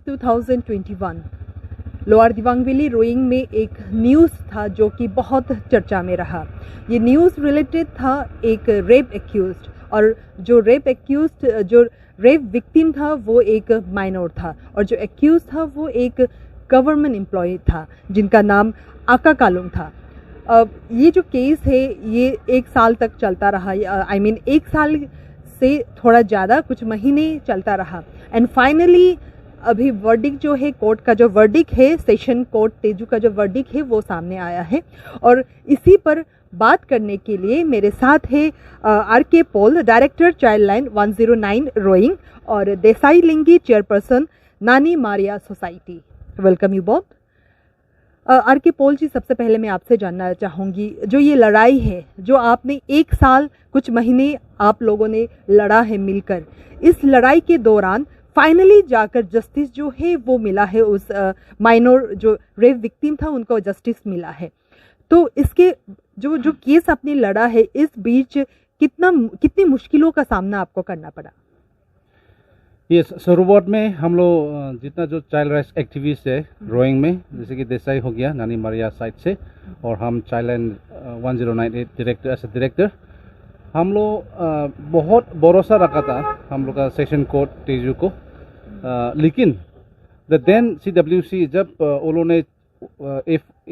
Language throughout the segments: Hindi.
2021 लोअर दिबांग वैली रोइंग में एक न्यूज़ था जो कि बहुत चर्चा में रहा। ये न्यूज़ रिलेटेड था एक रेप एक्यूज्ड, और जो रेप विक्टिम था वो एक माइनर था, और जो एक्यूज था वो एक गवर्नमेंट एम्प्लॉय था जिनका नाम आका कालुंग था। ये जो केस है ये 1 साल तक चलता रहा, एक साल से थोड़ा ज़्यादा, कुछ महीने चलता रहा। एंड फाइनली अभी वर्डिक जो है, कोर्ट का जो वर्डिक है, सेशन कोर्ट तेजू का जो वर्डिक है वो सामने आया है। और इसी पर बात करने के लिए मेरे साथ है RK Paul, director child line 109 Roing, और Desai Lingi, chairperson Nani Maria society. Welcome you both. RK Paul ji, सबसे पहले मैं आपसे जानना चाहूँगी, जो ये लड़ाई है जो आपने 1 साल कुछ महीने आप लोगों ने लड़ा है मिलकर, इस लड़ाई के दौरान फाइनली जाकर जस्टिस जो है वो मिला है, उस माइनर जो रेप विक्टिम था उनको जस्टिस मिला है। तो इसके जो केस आपने लड़ा है, इस बीच कितनी मुश्किलों का सामना आपको करना पड़ा? ये शुरुआत में हम लोग जितना जो चाइल्ड राइट्स एक्टिविस्ट है रोइंग में, जैसे कि देसाई हो गया नानी मारिया साइड से, और हम child line 1098 director, as a director, हम लोग बहुत भरोसा रखा था हम लोग का सेशन कोर्ट तेजू को। लेकिन द देन CWC जब उन्होंने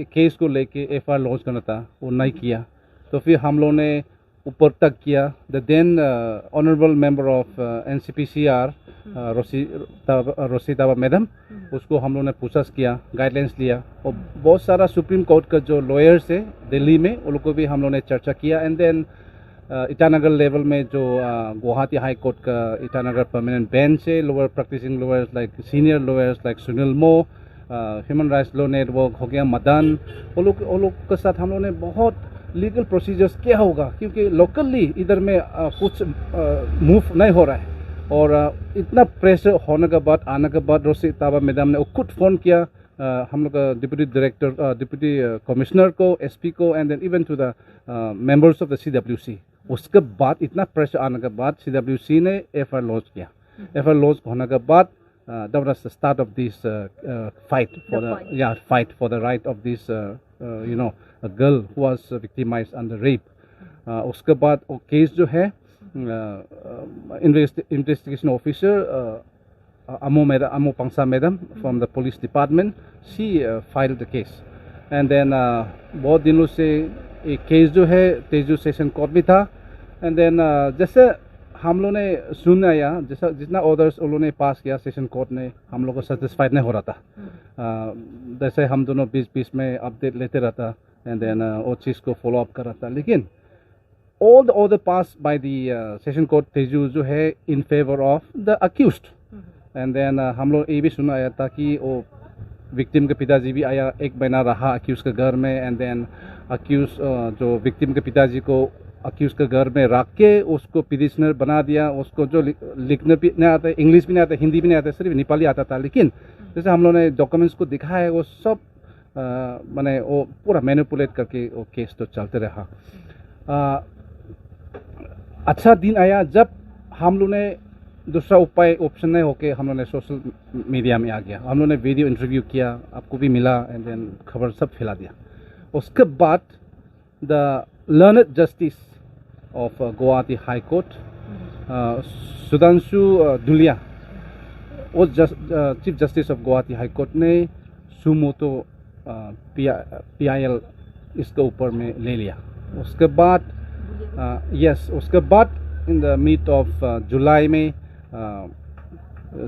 केस को लेके FIR लॉन्च करना था वो नहीं किया, तो फिर हम लोगों ने ऊपर तक किया। The then honourable member of NCPCR Rosy Taba madam, उसको हम लोगों ने पूछताछ किया, गाइडलाइंस लिया, और बहुत सारा सुप्रीम कोर्ट का जो लॉयर्स है दिल्ली में उन लोग को भी हम लोगों ने चर्चा किया। एंड देन ईटानगर लेवल में जो गुवाहाटी हाई कोर्ट का ईटानगर परमानेंट बेंच है, lower practising lawyers like senior lawyers like Sunil मो, ह्यूमन राइट्स लॉ नेटवर्क हो गया मदन, वो लोग के साथ हम लोगों ने बहुत लीगल प्रोसीजर्स क्या होगा, क्योंकि लोकली इधर में कुछ मूव नहीं हो रहा है। और इतना प्रेशर होने के बाद, आने के बाद रोसी ताबा मैडम ने खुद फ़ोन किया हम लोग का डिप्टी डायरेक्टर, डिप्टी कमिश्नर को, SP को, and then even to the members of the CWC। उसके बाद इतना प्रेशर आने के बाद CWC ने FIR लॉन्च किया। FIR लॉन्च होने के बाद that was the start of this fight for the right of this a girl who was victimized under rape. उसके बाद वो केस जो है investigation officer Amo Pangsa madam from the police department, she filed the case. And then बहुत दिनों से एक केस जो है तेजू सेशन कोर्ट में था। एंड देन जैसे हम लोग ने सुना या जैसा जितना ऑर्डर्स उन लोगों ने पास किया सेशन कोर्ट ने, हम लोग को सेटिस्फाइड नहीं हो रहा था। जैसे हम दोनों बीच में अपडेट लेते रहता, एंड देन वो चीज़ को फॉलो अप कर रहा था। लेकिन all the order pass by the session court Tezu जो है in favour of the accused. And then हम लोग ये भी सुना आया था कि वो विक्टिम के पिताजी भी आया, 1 महीना रहा अक्यूज के घर में। एंड देन अक्यूज जो विक्टिम के पिताजी को अक्यूज के घर में रख के उसको पिटिशनर बना दिया। उसको जो लिखने भी नहीं आता, इंग्लिश भी नहीं आता, हिंदी भी नहीं आता, सिर्फ नेपाली आता था। लेकिन जैसे हम लोगों ने डॉक्यूमेंट्स को दिखाया है, वो सब मैंने वो पूरा मैनिपुलेट करके वो केस तो चलते रहा। अच्छा दिन आया जब हम लोग ने दूसरा उपाय ऑप्शन नहीं होके हम लोगों ने सोशल मीडिया में आ गया। हम लोगों ने वीडियो इंटरव्यू किया, आपको भी मिला, एंड देन खबर सब फैला दिया। उसके बाद the learned justice of Guwahati high court Sudhanshu Dhulia, वो chief justice of Guwahati high court ने सुमोटो PIL इसके ऊपर में ले लिया। उसके बाद उसके बाद in the mid of July में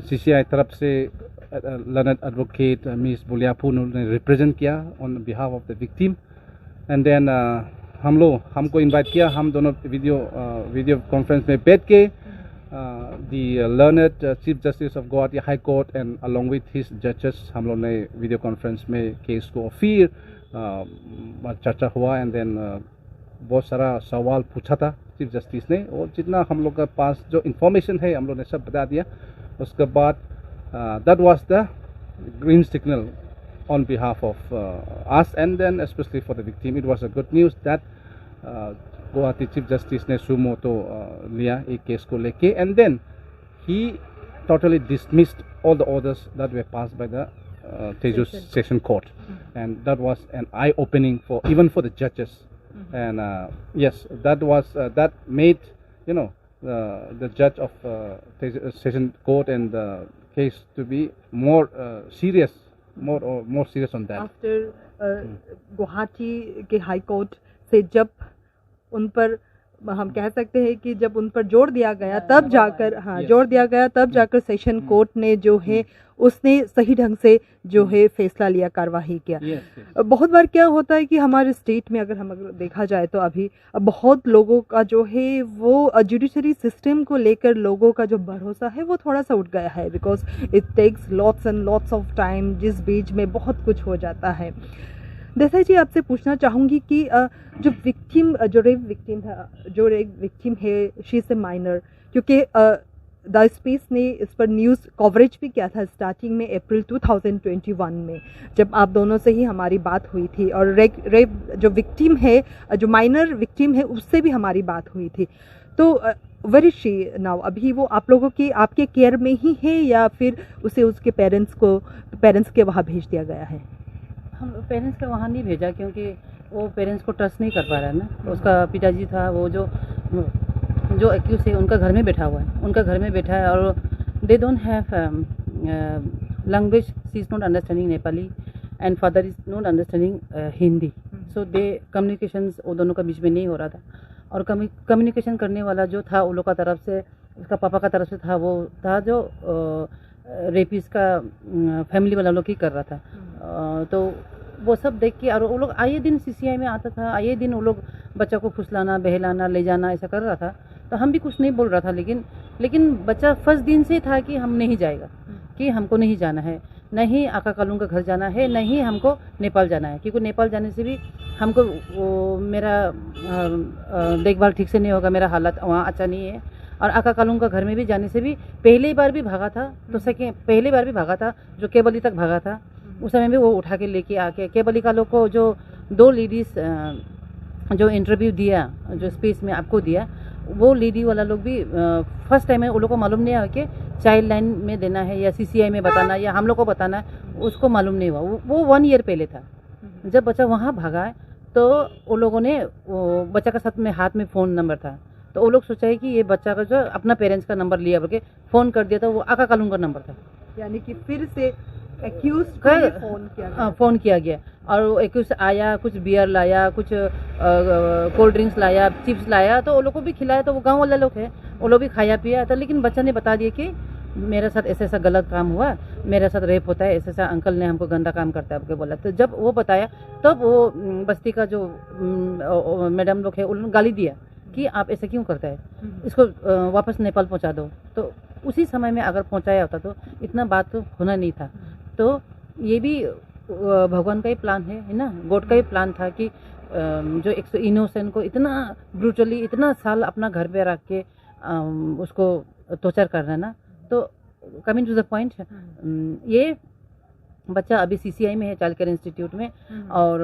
CCI तरफ से लर्नड एडवोकेट मिस बुलियापू ने रिप्रेजेंट किया on behalf of the victim. And then हमको इनवाइट किया, हम दोनों वीडियो कॉन्फ्रेंस में बैठ के the learned chief justice of Guwahati high court and along with his जजेस हम लोग ने वीडियो कॉन्फ्रेंस में केस को फिर चर्चा हुआ। एंड देन बहुत सारा सवाल पूछा था चीफ जस्टिस ने, और जितना हम लोग के पास जो इन्फॉर्मेशन है हम लोग ने सब बता दिया। उसके बाद that was the green signal on behalf of us, and then especially for the victim. It was a good news that Guwahati Chief Justice ने सुमोटो लिया एक केस को लेके, and then he totally dismissed all the orders that were passed by the Tezu Session Court, and that was an eye-opening for even for the judges. And yes, that made the judge of Tezu Session Court and the case to be more serious, more serious on that. After Guwahati के हाई कोर्ट से जब उन पर हम कह सकते हैं कि जब उन पर जोर दिया गया तब जाकर जोर दिया गया तब जाकर सेशन कोर्ट ने जो है उसने सही ढंग से जो है फैसला लिया, कार्यवाही किया। बहुत बार क्या होता है कि हमारे स्टेट में अगर देखा जाए तो अभी बहुत लोगों का जो है वो जुडिशरी सिस्टम को लेकर लोगों का जो भरोसा है वो थोड़ा सा उठ गया है, because it takes lots and lots of time, जिस बीच में बहुत कुछ हो जाता है। देसाई जी, आपसे पूछना चाहूँगी कि जो रेप विक्टिम है शी इज़ ए माइनर, क्योंकि द स्पेस ने इस पर न्यूज़ कवरेज भी किया था स्टार्टिंग में अप्रैल 2021 में, जब आप दोनों से ही हमारी बात हुई थी, और रेप जो विक्टिम है, जो माइनर विक्टिम है, उससे भी हमारी बात हुई थी। तो वेयर इज शी नाउ? अभी वो आप लोगों के आपके केयर में ही है या फिर उसे उसके पेरेंट्स के वहाँ भेज दिया गया है? हम पेरेंट्स के वहाँ नहीं भेजा, क्योंकि वो पेरेंट्स को ट्रस्ट नहीं कर पा रहा है ना। उसका पिताजी था, वो जो एक्यूज है उनका घर में बैठा हुआ है, उनका घर में बैठा है, और they don't have language, she is not understanding Nepali and father is not understanding Hindi, so they communications वो दोनों का बीच में नहीं हो रहा था। और कम्युनिकेशन करने वाला जो था वो लोग का तरफ से, उसका पापा का तरफ से था, वो था जो रेपिस का फैमिली वाला लोग ही कर रहा था। तो वो सब देख के, और वो लोग आए दिन CCI में आता था, आए दिन वो लोग बच्चा को फुसलाना, बहलाना, ले जाना, ऐसा कर रहा था। तो हम भी कुछ नहीं बोल रहा था, लेकिन बच्चा फर्स्ट दिन से था कि हम नहीं जाएगा, कि हमको नहीं जाना है, नहीं आका कालून का घर जाना है, नहीं हमको नेपाल जाना है, क्योंकि नेपाल जाने से भी हमको मेरा देखभाल ठीक से नहीं होगा, मेरा हालत वहाँ अच्छा नहीं है। और आका कालून का घर में भी जाने से भी पहली बार भी भागा था, तो पहली बार भी भागा था, जो केबली तक भागा था, उस समय भी वो उठा के लेके आके केबली का लोग को, जो 2 लेडीज़ जो इंटरव्यू दिया, जो स्पेस में आपको दिया, वो लेडी वाला लोग भी फर्स्ट टाइम है, उन लोग को मालूम नहीं है कि चाइल्ड लाइन में देना है या CCI में बताना या हम लोग को बताना है, उसको मालूम नहीं हुआ। वो 1 ईयर पहले था जब बच्चा वहाँ भागा है। तो वो लोगों ने बच्चा का साथ में हाथ में फ़ोन नंबर था, तो वो लोग सोचा है कि ये बच्चा का जो अपना पेरेंट्स का नंबर लिया करके फ़ोन कर दिया था, वो आका कालून का नंबर था, यानी कि फिर से एक्यूज्ड को फ़ोन किया गया। और वो एक्यूज आया, कुछ बियर लाया, कुछ कोल्ड ड्रिंक्स लाया, चिप्स लाया, तो वो लोग को भी खिलाया। तो वो गांव वाले लोग हैं, वो लोग भी खाया पिया था, लेकिन बच्चा ने बता दिया कि मेरे साथ ऐसा ऐसा गलत काम हुआ, मेरे साथ रेप होता है, ऐसा ऐसा अंकल ने हमको गंदा काम करता है आपके बोला। तो जब वो बताया तब वो बस्ती का जो मैडम लोग है उन्होंने गाली दिया कि आप ऐसा क्यों करता है, इसको वापस नेपाल पहुंचा दो। तो उसी समय में अगर पहुंचाया होता तो इतना बात तो होना नहीं था। तो ये भी भगवान का ही प्लान है ना, गॉड का ही प्लान था कि जो एक इनोसेंट को इतना ब्रूटली इतना साल अपना घर पे रख के उसको टॉर्चर करना ना। तो कमिंग टू द पॉइंट, ये बच्चा अभी CCI में है, चाइल्ड केयर इंस्टीट्यूट में, और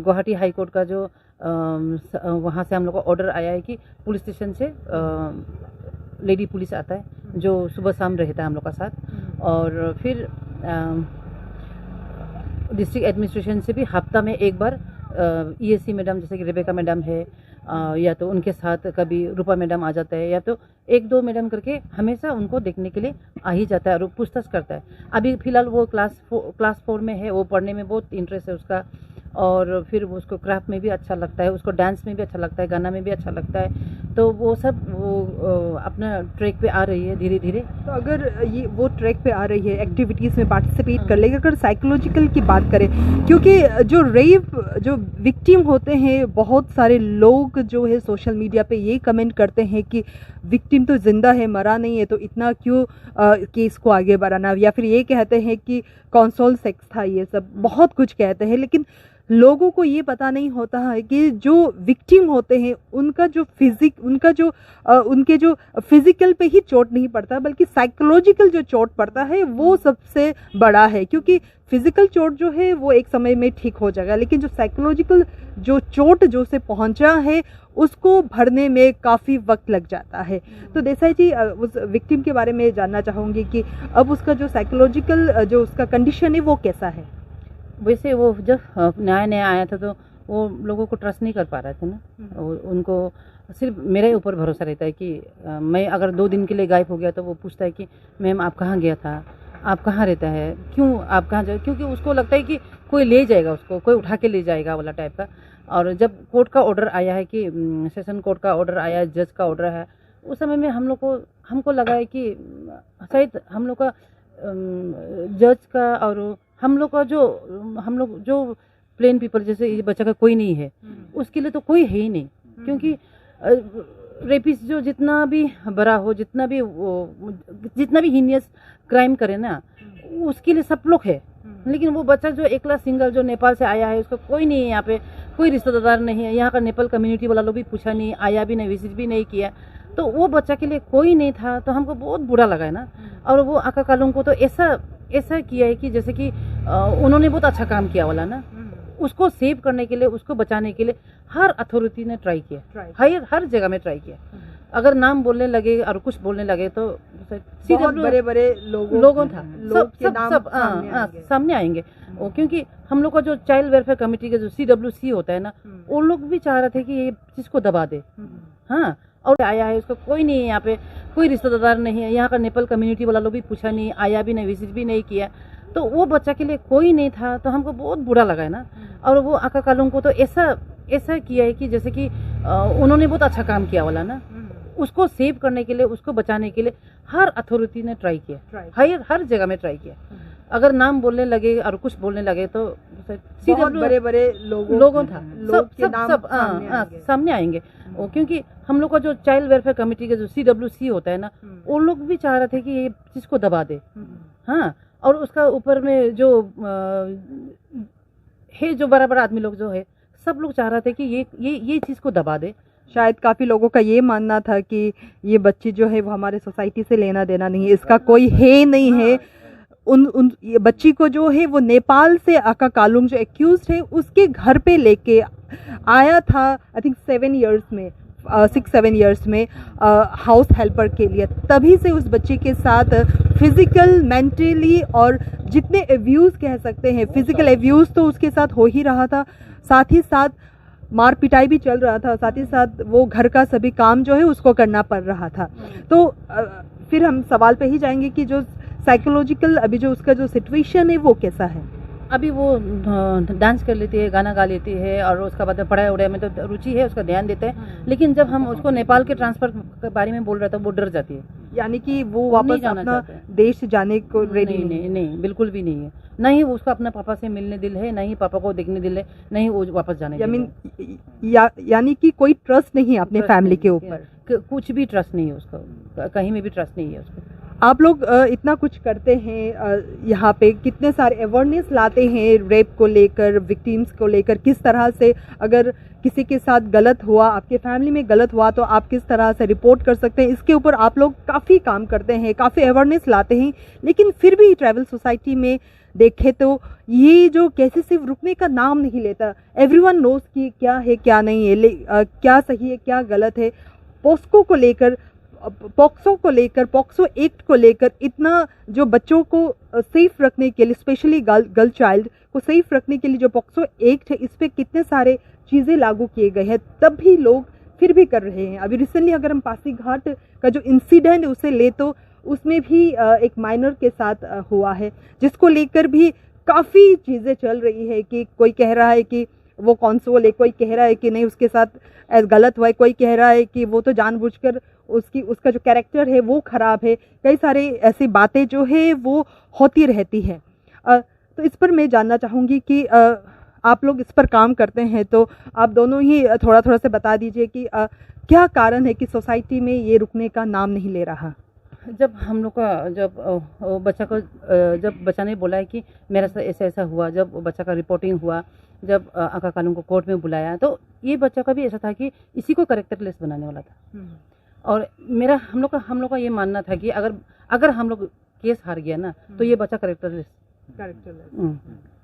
गुवाहाटी हाई कोर्ट का जो वहाँ से हम लोग को ऑर्डर आया है कि पुलिस स्टेशन से लेडी पुलिस आता है जो सुबह शाम रहता है हम लोग का साथ, और फिर डिस्ट्रिक्ट एडमिनिस्ट्रेशन से भी हफ्ता में एक बार ESC मैडम, जैसे कि रेबेका मैडम है, या तो उनके साथ कभी रूपा मैडम आ जाता है, या तो 1-2 मैडम करके हमेशा उनको देखने के लिए आ ही जाता है और पूछताछ करता है। अभी फ़िलहाल वो क्लास 4 में है, वो पढ़ने में बहुत इंटरेस्ट है उसका, और फिर उसको क्राफ्ट में भी अच्छा लगता है, उसको डांस में भी अच्छा लगता है, गाना में भी अच्छा लगता है। तो वो सब वो अपना ट्रैक पे आ रही है धीरे धीरे। तो अगर ये वो ट्रैक पे आ रही है, एक्टिविटीज़ में पार्टिसिपेट कर लेगी, अगर साइकोलॉजिकल की बात करें, क्योंकि जो रेप जो विक्टिम होते हैं, बहुत सारे लोग जो है सोशल मीडिया पे ये कमेंट करते हैं कि विक्टिम तो जिंदा है, मरा नहीं है, तो इतना क्यों केस को आगे बढ़ाना, या फिर ये कहते हैं कि कॉन्सोल सेक्स था, ये सब बहुत कुछ कहते हैं। लेकिन लोगों को ये पता नहीं होता है कि जो विक्टिम होते हैं उनका जो उनके जो फिजिकल पे ही चोट नहीं पड़ता बल्कि साइकोलॉजिकल जो चोट पड़ता है वो सबसे बड़ा है, क्योंकि फिजिकल चोट जो है वो एक समय में ठीक हो जाएगा, लेकिन जो साइकोलॉजिकल जो चोट जो से पहुंचा है उसको भरने में काफ़ी वक्त लग जाता है। तो देसाई जी, उस विक्टिम के बारे में जानना चाहूँगी कि अब उसका जो साइकोलॉजिकल जो उसका कंडीशन है वो कैसा है। वैसे वो जब नया नया आया था तो वो लोगों को ट्रस्ट नहीं कर पा रहे थे ना। उनको सिर्फ मेरे ऊपर भरोसा रहता है कि मैं अगर 2 दिन के लिए गायब हो गया तो वो पूछता है कि मैम आप कहाँ गया था, आप कहाँ रहता है, क्यों आप कहाँ जाए, क्योंकि उसको लगता है कि कोई ले जाएगा उसको, कोई उठा के ले जाएगा वाला टाइप का। और जब कोर्ट का ऑर्डर आया है कि सेशन कोर्ट का ऑर्डर आया है, जज का ऑर्डर है, उस समय में हमको लगा है कि शायद हम लोग का जज का और हम लोग जो प्लेन पीपल जैसे ये बच्चा का कोई नहीं है, उसके लिए तो कोई है ही नहीं, क्योंकि रेपिस्ट जो जितना भी बड़ा हो, जितना भी हीनियस क्राइम करे ना, उसके लिए सब लोग है। लेकिन वो बच्चा जो एकला सिंगल जो नेपाल से आया है, उसका कोई नहीं है, यहाँ पे कोई रिश्तेदार नहीं है, यहाँ का नेपाल कम्युनिटी वाला लोग भी पूछा नहीं, आया भी नहीं, विजिट भी नहीं किया, तो वो बच्चा के लिए कोई नहीं था, तो हमको बहुत बुरा लगा है ना। और वो आका कालूम को तो ऐसा किया है कि जैसे कि उन्होंने बहुत अच्छा काम किया वाला ना, उसको सेव करने के लिए, उसको बचाने के लिए हर अथॉरिटी ने ट्राई किया, हर जगह में ट्राई किया। अगर नाम बोलने लगे और कुछ बोलने लगे तो बहुत बड़े लोगों था, सब सामने आएंगे। क्योंकि हम लोग का जो चाइल्ड वेलफेयर कमेटी का जो CWC होता है ना, वो लोग भी चाह रहे थे कि ये चीज को दबा दे। हाँ, और आया है, उसका कोई नहीं है, यहाँ पे कोई रिश्तेदार नहीं है, यहाँ का नेपाल कम्युनिटी वाला लोग भी पूछा नहीं, आया भी नहीं, विजिट भी नहीं किया, तो वो बच्चा के लिए कोई नहीं था, तो हमको बहुत बुरा लगा है ना। और वो आका कालूम को तो ऐसा किया है कि जैसे कि उन्होंने बहुत अच्छा काम किया वाला ना, उसको सेव करने के लिए, उसको बचाने के लिए हर अथॉरिटी ने ट्राई किया, हर जगह में ट्राई किया। अगर नाम बोलने लगे और कुछ बोलने लगे तो बहुत बड़े लोगों था, सब सामने आएंगे। क्योंकि हम लोग का जो चाइल्ड वेलफेयर कमेटी का जो CWC होता है ना, वो लोग भी चाह रहे थे कि ये चीज को दबा दे। हाँ, और उसका ऊपर में जो है, जो बड़ा आदमी लोग जो है, सब लोग चाह रहे थे कि ये चीज को दबा दे। शायद काफी लोगों का ये मानना था कि ये बच्ची जो है वो हमारे सोसाइटी से लेना देना नहीं है, इसका कोई है नहीं है। ये बच्ची को जो है वो नेपाल से आका कालूम जो एक्यूज्ड है उसके घर पे लेके आया था, आई थिंक 6-7 इयर्स में हाउस हेल्पर के लिए। तभी से उस बच्चे के साथ फिजिकल, मेंटली और जितने एब्यूज़ कह सकते हैं, फिजिकल एब्यूज़ तो उसके साथ हो ही रहा था, साथ ही साथ मार पिटाई भी चल रहा था, साथ ही साथ वो घर का सभी काम जो है उसको करना पड़ रहा था। तो फिर हम सवाल पे ही जाएंगे कि जो साइकोलॉजिकल अभी जो उसका जो सिचुएशन है वो कैसा है। अभी वो डांस कर लेती है, गाना गा लेती है, और उसका बाद पढ़ाई उड़ाई में तो रुचि है, उसका ध्यान देते हैं। लेकिन जब हम उसको नेपाल के ट्रांसफर के बारे में बोल रहे थे, वो डर जाती है, यानी कि वो वापस अपना देश जाने को रेडी नहीं, बिल्कुल भी नहीं है। ना ही उसका अपना पापा से मिलने दिल है, ना ही पापा को देखने दिल है, ना ही वो वापस जाने यानी कि कोई ट्रस्ट नहीं है अपने फैमिली के ऊपर, कुछ भी ट्रस्ट नहीं है उसका, कहीं में भी ट्रस्ट नहीं है उसको। आप लोग इतना कुछ करते हैं, यहाँ पे कितने सारे अवेयरनेस लाते हैं रेप को लेकर, विक्टिम्स को लेकर, किस तरह से अगर किसी के साथ गलत हुआ, आपके फैमिली में गलत हुआ तो आप किस तरह से रिपोर्ट कर सकते हैं, इसके ऊपर आप लोग काफ़ी काम करते हैं, काफ़ी अवेयरनेस लाते हैं। लेकिन फिर भी ट्राइबल सोसाइटी में देखें तो ये जो केसेस सिर्फ रुकने का नाम नहीं लेता। एवरीवन नोज कि क्या है क्या नहीं है, क्या सही है क्या गलत है। पोस्को को लेकर, पॉक्सो एक्ट को लेकर इतना जो बच्चों को सेफ रखने के लिए, स्पेशली गर्ल चाइल्ड को सेफ रखने के लिए जो पॉक्सो एक्ट है, इस पे कितने सारे चीज़ें लागू किए गए हैं, तब भी लोग फिर भी कर रहे हैं। अभी रिसेंटली अगर हम पासीघाट का जो इंसिडेंट है उसे ले तो उसमें भी एक माइनर के साथ हुआ है, जिसको लेकर भी काफ़ी चीज़ें चल रही है कि कोई कह रहा है कि वो कॉन्सोल है, कोई कह रहा है कि नहीं उसके साथ गलत हुआ है, कोई कह रहा है कि वो तो जानबूझकर उसका जो कैरेक्टर है वो ख़राब है। कई सारे ऐसी बातें जो है वो होती रहती है। तो इस पर मैं जानना चाहूँगी कि आप लोग इस पर काम करते हैं, तो आप दोनों ही थोड़ा से बता दीजिए कि क्या कारण है कि सोसाइटी में ये रुकने का नाम नहीं ले रहा। जब हम लोग का जब वो बच्चा को जब बच्चा ने बोला है कि मेरा साथ ऐसा ऐसा हुआ, जब वो बच्चा का रिपोर्टिंग हुआ, जब आका कानून को कोर्ट में बुलाया, तो ये बच्चा का भी ऐसा था कि इसी को कैरेक्टरलेस बनाने वाला था। और मेरा हम लोग का ये मानना था कि अगर हम लोग केस हार गया ना तो ये बच्चा कैरेक्टरलेस,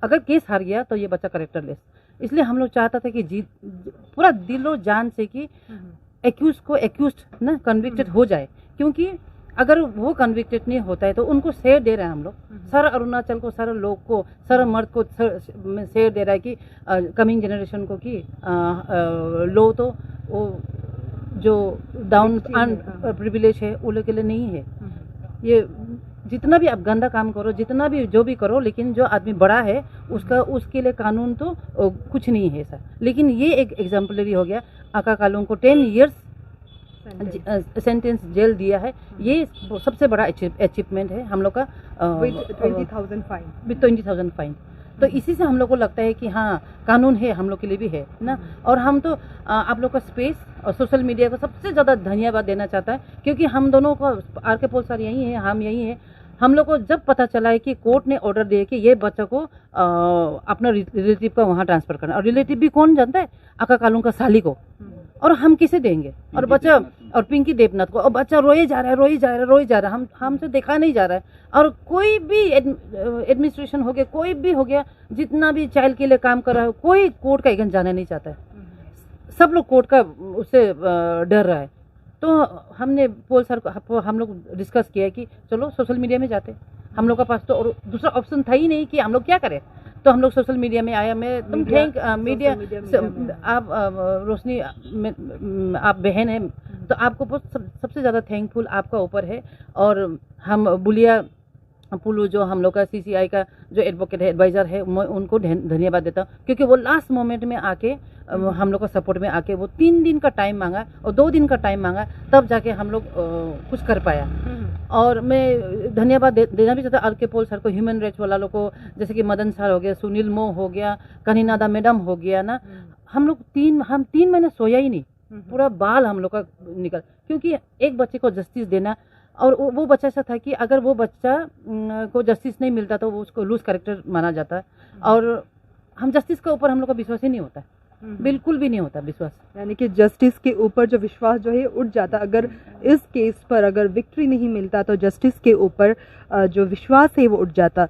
अगर केस हार गया तो ये बच्चा कैरेक्टरलेस। इसलिए हम लोग चाहता था कि जीत पूरा दिलो जान से कि एक्यूज्ड ना कन्विक्टेड हो जाए, क्योंकि अगर वो कन्विक्टेड नहीं होता है तो उनको शेयर दे रहे हैं हम लोग, सारा अरुणाचल को, सारा लोग को, सारा मर्द को शेयर दे रहा है कि कमिंग जनरेशन को कि लो तो वो जो डाउन प्रिविलेज है वो लोग के लिए नहीं है। ये जितना भी आप गंदा काम करो, जितना भी जो भी करो, लेकिन जो आदमी बड़ा है उसके लिए कानून तो कुछ नहीं है सर। लेकिन ये एक एग्जाम्पलरी हो गया, आका कालून को 10 years सेंटेंस जेल दिया है। ये सबसे बड़ा अचीवमेंट है हम लोग का, 20,000 फाइन। तो इसी से हम लोग को लगता है कि हाँ कानून है, हम लोग के लिए भी है ना। और हम तो आप लोग का स्पेस और सोशल मीडिया को सबसे ज़्यादा धन्यवाद देना चाहता है, क्योंकि हम दोनों को आर के पोल सर यही है, हम यही है। हम लोग को जब पता चला है कि कोर्ट ने ऑर्डर दिया कि ये बच्चा को अपना रिलेटिव का वहाँ ट्रांसफर करना, और रिलेटिव भी कौन जानता है, आका कालून का साली को, और हम किसे देंगे, और बच्चा और पिंकी देवनाथ को, और बच्चा रोए जा रहा है, हमसे देखा नहीं जा रहा है। और कोई भी एडमिनिस्ट्रेशन हो गया, कोई भी हो गया, जितना भी चाइल्ड के लिए काम कर रहा है, कोई कोर्ट का अगेंस्ट जाना नहीं चाहता है, सब लोग कोर्ट का उससे डर रहा है। तो हमने पोल सर को हम लोग डिस्कस किया कि चलो सोशल मीडिया में जाते, हम लोग का पास तो और दूसरा ऑप्शन था ही नहीं कि हम लोग क्या करें। तो हम लोग सोशल मीडिया में आया। मैं तुम थैंक मीडिया आप रोशनी आप बहन है, तो आपको बहुत सबसे ज़्यादा थैंकफुल आपका ऊपर है। और हम बुलिया पुलू जो हम लोग का CCI का जो एडवोकेट है, एडवाइज़र है, मैं उनको धन्यवाद देता हूँ, क्योंकि वो लास्ट मोमेंट में आके हम लोग का सपोर्ट में आके वो 3 दिन का टाइम मांगा और 2 दिन का टाइम मांगा, तब जाके हम लोग कुछ कर पाया। और मैं धन्यवाद देना भी चाहता आर के पोल सर को, ह्यूमन राइट्स वाला लोग को, जैसे कि मदन सर हो गया, सुनील मो हो गया, कनिनादा मैडम हो गया ना। हम 3 महीने सोया ही नहीं, पूरा बाल हम लोग का निकल, क्योंकि एक बच्चे को जस्टिस देना। और वो बच्चा ऐसा था कि अगर वो बच्चा को जस्टिस नहीं मिलता तो वो उसको लूज कैरेक्टर माना जाता है, और हम जस्टिस के ऊपर हम लोग का विश्वास ही नहीं होता, बिल्कुल भी नहीं होता विश्वास। यानी कि जस्टिस के ऊपर जो विश्वास जो है उठ जाता। अगर इस केस पर अगर विक्ट्री नहीं मिलता तो जस्टिस के ऊपर जो विश्वास है वो उठ जाता।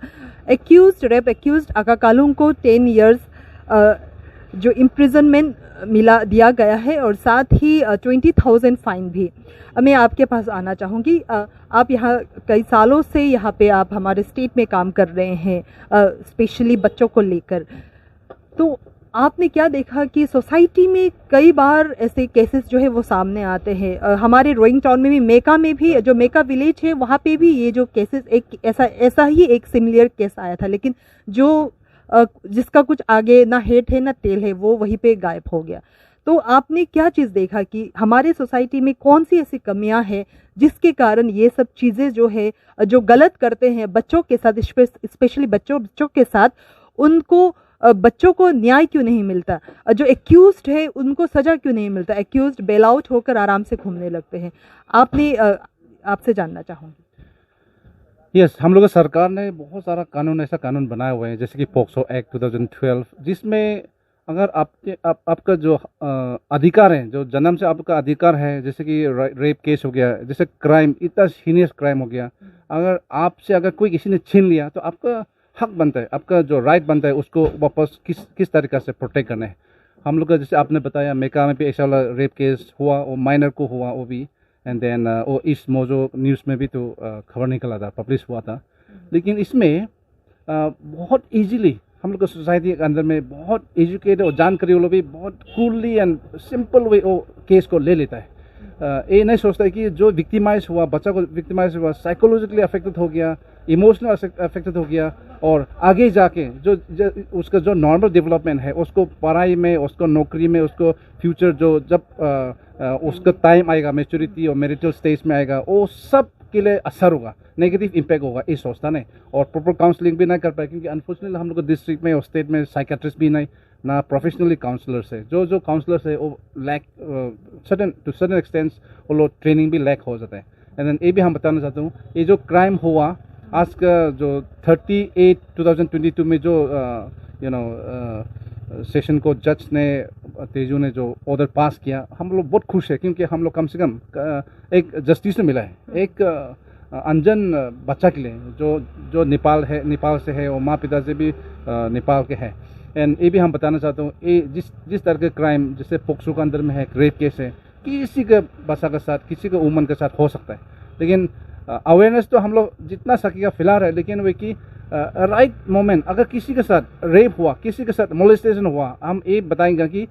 रेप एक्यूज्ड आका कालून को 10 years जो इम्प्रिजनमेंट दिया गया है, और साथ ही 20,000 फाइन भी। मैं आपके पास आना चाहूँगी। आप यहाँ कई सालों से यहाँ पे आप हमारे स्टेट में काम कर रहे हैं, स्पेशली बच्चों को लेकर। तो आपने क्या देखा कि सोसाइटी में कई बार ऐसे केसेस जो है वो सामने आते हैं। हमारे रोइंग टाउन में भी, मेका में भी, जो मेका विलेज है वहाँ पे भी ये जो केसेस, एक ऐसा ही एक सिमिलर केस आया था, लेकिन जो जिसका कुछ आगे ना हेट है ना तेल है, वो वहीं पे गायब हो गया। तो आपने क्या चीज़ देखा कि हमारे सोसाइटी में कौन सी ऐसी कमियां हैं जिसके कारण ये सब चीज़ें जो है जो गलत करते हैं बच्चों के साथ, स्पेशली बच्चों के साथ, उनको बच्चों को न्याय क्यों नहीं मिलता, जो एक्यूज्ड है उनको सजा क्यों नहीं मिलता, एक्यूज्ड बेल आउट होकर आराम से घूमने लगते हैं। आपसे जानना चाहूँगी। यस, हम लोग सरकार ने बहुत सारा ऐसा कानून बनाए हुए हैं, जैसे कि पोक्सो एक्ट 2012, जिसमें अगर आपका जो अधिकार है, जो जन्म से आपका अधिकार है, जैसे कि रेप केस हो गया, जैसे क्राइम, इतना सीनियस क्राइम हो गया, अगर आपसे अगर कोई किसी ने छीन लिया तो आपका हक बनता है, आपका जो राइट बनता है उसको वापस किस तरीक़े से प्रोटेक्ट करना है। हम लोग का जैसे आपने बताया मेका में भी ऐसा वाला रेप केस हुआ, वो माइनर को हुआ वो भी, एंड देन वो इस मोजो न्यूज़ में भी तो खबर निकला था, पब्लिश हुआ था। लेकिन इसमें बहुत इजीली हम लोग का सोसाइटी के अंदर में बहुत एजुकेटेड और जानकारी वालों भी बहुत कूलली एंड सिंपल वे वो केस को ले लेता है। ये नहीं सोचता है कि जो विक्टिमाइज हुआ, बच्चा को विक्टिमाइज हुआ, साइकोलॉजिकली अफेक्टेड हो गया, इमोशनल अफेक्टेड हो गया, और आगे जाके जो उसका जो नॉर्मल डेवलपमेंट है, उसको पढ़ाई में, उसको नौकरी में, उसको फ्यूचर जो जब उसका टाइम आएगा, मैच्योरिटी और मैरिटल स्टेज में आएगा, वो सब के लिए असर होगा, नेगेटिव इम्पैक्ट होगा, ये सोचता नहीं। और प्रॉपर काउंसलिंग भी नहीं कर पाए, क्योंकि अनफॉर्चुनेटली हम लोग डिस्ट्रिक्ट में और स्टेट में साइकेट्रिस्ट भी नहीं, ना प्रोफेशनली काउंसलर्स है। जो काउंसलर्स है वो लैक टू सर्टेन एक्सटेंट्स वो लोग ट्रेनिंग भी लैक हो जाता है। एंड देन ये भी हम बताना चाहता हूँ, ये जो क्राइम हुआ आज का जो 38/2022 में जो सेशन को जज ने तेजू ने जो ऑर्डर पास किया, हम लोग बहुत खुश है क्योंकि हम लोग कम से कम एक जस्टिस मिला है, एक अनजान बच्चा के लिए जो नेपाल से है और माँ पिता से भी नेपाल के हैं। एंड ये भी हम बताना चाहता हूँ, ये जिस तरह के क्राइम जैसे पोक्सो के अंदर में है, रेप केस है, किसी के बच्चा के साथ किसी के वुमन के साथ हो सकता है, लेकिन अवेयरनेस तो हम लोग जितना सकेगा फैला रहे, लेकिन वे कि राइट मोमेंट अगर किसी के साथ रेप हुआ, किसी के साथ मोलेस्टेशन हुआ, हम ये बताएंगे कि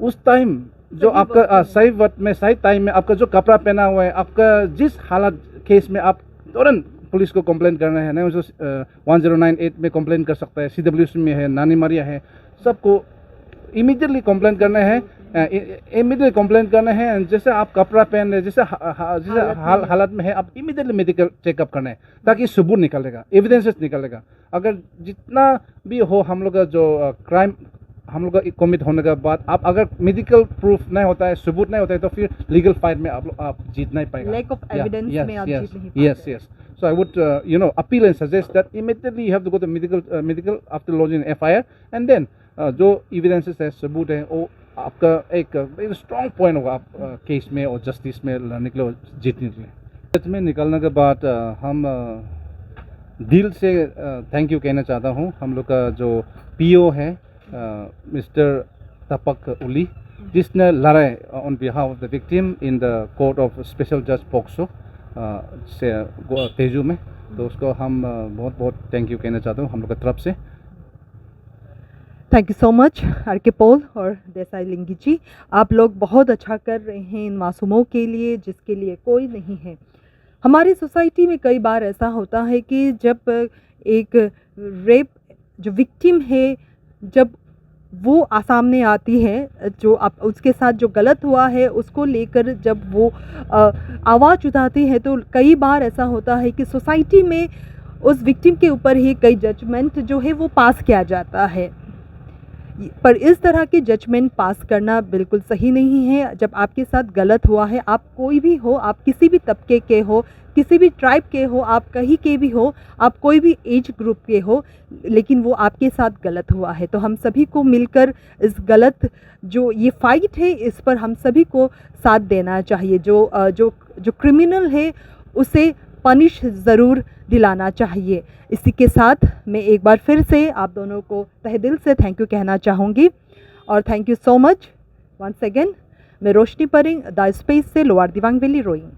उस टाइम जो आपका सही वक्त में सही टाइम में आपका जो कपड़ा पहना हुआ है, आपका जिस हालत केस में आप तुरंत पुलिस को कंप्लेंट करना है, नहीं 1098 में कंप्लेंट कर सकता है, CWC में है, नानी मारिया है, सबको इमीडिएटली कंप्लेंट करना है, इमीडिएट कंप्लेंट करना है। जैसे आप कपड़ा पहन रहे, जैसे हालत में है, आप इमीडिएटली मेडिकल चेकअप करना है ताकि सबूत निकलेगा, एविडेंसेस निकलेगा। अगर जितना भी हो हम लोग का जो क्राइम हम लोग का कमिट होने के बाद आप अगर मेडिकल प्रूफ नहीं होता है, सबूत नहीं होता है, तो फिर लीगल फाइट में आप जीत नहीं पाएगा। लैक ऑफ एविडेंस में आप जीत नहीं पाएंगे। Yes. So I would appeal and suggest that immediately you have to go to medical after lodging an FIR, and then जो evidences है, सबूत है, वो आपका एक very strong point होगा आप केस में और जस्टिस में लड़ने के लिए, जीतने के लिए। सच में निकलने के बाद हम दिल से थैंक यू कहना चाहता हूँ हम लोग का जो PO है मिस्टर तपक उली, जिसने लड़ाई on behalf of the victim in the court of special जज पोक्सो से तेजू में, तो उसको हम बहुत बहुत थैंक यू कहना चाहता हूँ हम लोग की तरफ से। Thank you so much RK Paul और देसाई लिंगी जी, आप लोग बहुत अच्छा कर रहे हैं इन मासूमों के लिए जिसके लिए कोई नहीं है। हमारी सोसाइटी में कई बार ऐसा होता है कि जब एक रेप जो विक्टिम है, जब वो सामने आती है, जो आप उसके साथ जो गलत हुआ है उसको लेकर जब वो आवाज़ उठाती है, तो कई बार ऐसा होता है कि सोसाइटी में उस विक्टिम के ऊपर ही कई जजमेंट जो है वो पास किया जाता है। पर इस तरह के जजमेंट पास करना बिल्कुल सही नहीं है। जब आपके साथ गलत हुआ है, आप कोई भी हो, आप किसी भी तबके के हो, किसी भी ट्राइब के हो, आप कहीं के भी हो, आप कोई भी एज ग्रुप के हो, लेकिन वो आपके साथ गलत हुआ है, तो हम सभी को मिलकर इस गलत जो ये फाइट है इस पर हम सभी को साथ देना चाहिए। जो क्रिमिनल है उसे पनिश ज़रूर दिलाना चाहिए। इसी के साथ मैं एक बार फिर से आप दोनों को तहे दिल से थैंक यू कहना चाहूँगी और thank you so much once again. मैं रोशनी परिंग द स्पेस से लोअर दिबांग वैली रोइंग।